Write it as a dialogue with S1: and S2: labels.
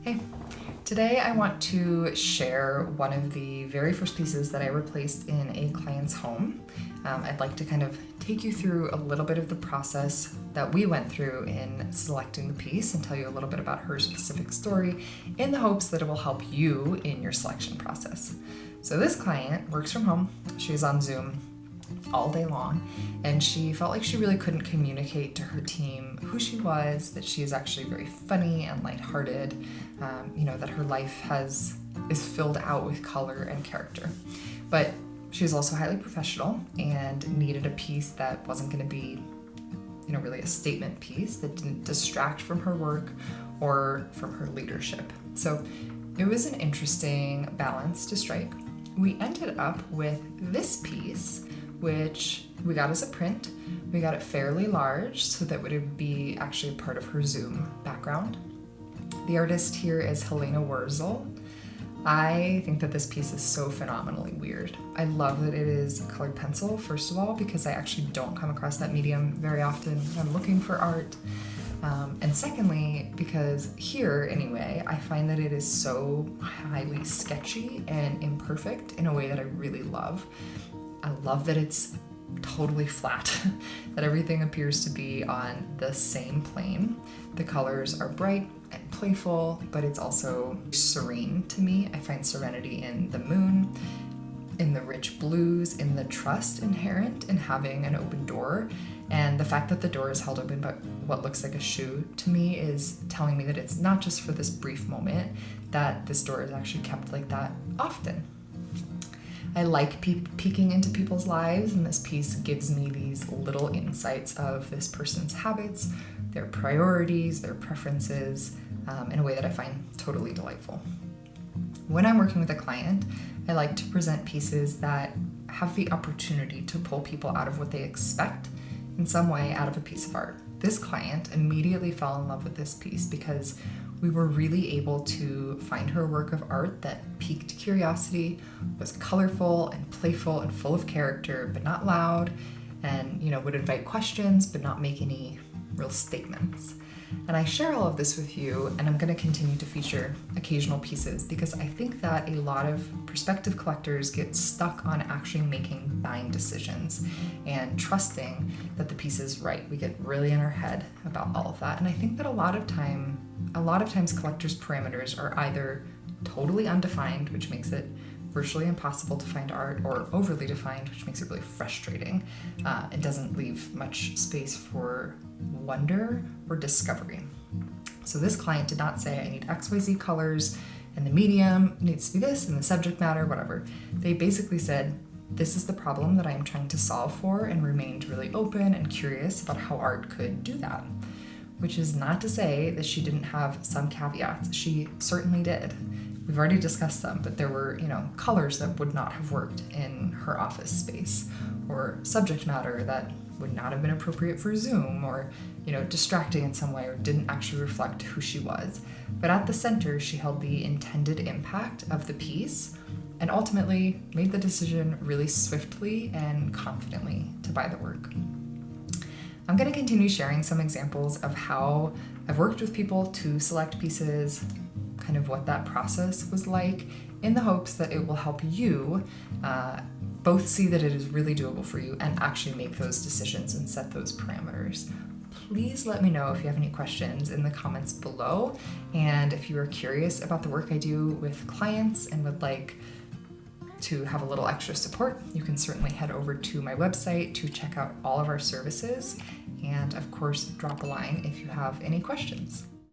S1: Hey, today I want to share one of the very first pieces that I replaced in a client's home. I'd like to kind of take you through a little bit of the process that we went through in selecting the piece and tell you a little bit about her specific story in the hopes that it will help you in your selection process. So this client works from home. She's on Zoom all day long, and she felt like she really couldn't communicate to her team who she was, that she is actually very funny and lighthearted, that her life is filled out with color and character. But she's also highly professional and needed a piece that wasn't going to be really a statement piece that didn't distract from her work or from her leadership. So it was an interesting balance to strike. We ended up with this piece, which we got as a print. We got it fairly large so that it would be actually a part of her Zoom background. The artist here is Helena Wurzel. I think that this piece is so phenomenally weird. I love that it is colored pencil, first of all, because I actually don't come across that medium very often when I'm looking for art. And secondly, because here, anyway, I find that it is so highly sketchy and imperfect in a way that I really love. I love that it's totally flat, that everything appears to be on the same plane. The colors are bright and playful, but it's also serene to me. I find serenity in the moon, in the rich blues, in the trust inherent in having an open door. And the fact that the door is held open by what looks like a shoe to me is telling me that it's not just for this brief moment, that this door is actually kept like that often. I like peeking into people's lives, and this piece gives me these little insights of this person's habits, their priorities, their preferences, in a way that I find totally delightful. When I'm working with a client, I like to present pieces that have the opportunity to pull people out of what they expect in some way out of a piece of art. This client immediately fell in love with this piece because we were really able to find her work of art that piqued curiosity, was colorful and playful and full of character, but not loud, and would invite questions, but not make any real statements. And I share all of this with you, and I'm going to continue to feature occasional pieces because I think that a lot of prospective collectors get stuck on actually making buying decisions and trusting that the piece is right. We get really in our head about all of that. And I think that a lot of times collectors' parameters are either totally undefined, which makes it virtually impossible to find art, or overly defined, which makes it really frustrating. It doesn't leave much space for wonder or discovery. So this client did not say, I need XYZ colors, and the medium needs to be this, and the subject matter, whatever. They basically said, this is the problem that I am trying to solve for, and remained really open and curious about how art could do that. Which is not to say that she didn't have some caveats. She certainly did. We've already discussed them, but there were, colors that would not have worked in her office space, or subject matter that would not have been appropriate for Zoom, or, distracting in some way, or didn't actually reflect who she was. But at the center, she held the intended impact of the piece, and ultimately made the decision really swiftly and confidently to buy the work. I'm going to continue sharing some examples of how I've worked with people to select pieces, kind of what that process was like, in the hopes that it will help you both see that it is really doable for you and actually make those decisions and set those parameters. Please let me know if you have any questions in the comments below, and if you are curious about the work I do with clients and would like to have a little extra support, you can certainly head over to my website to check out all of our services, and of course drop a line if you have any questions.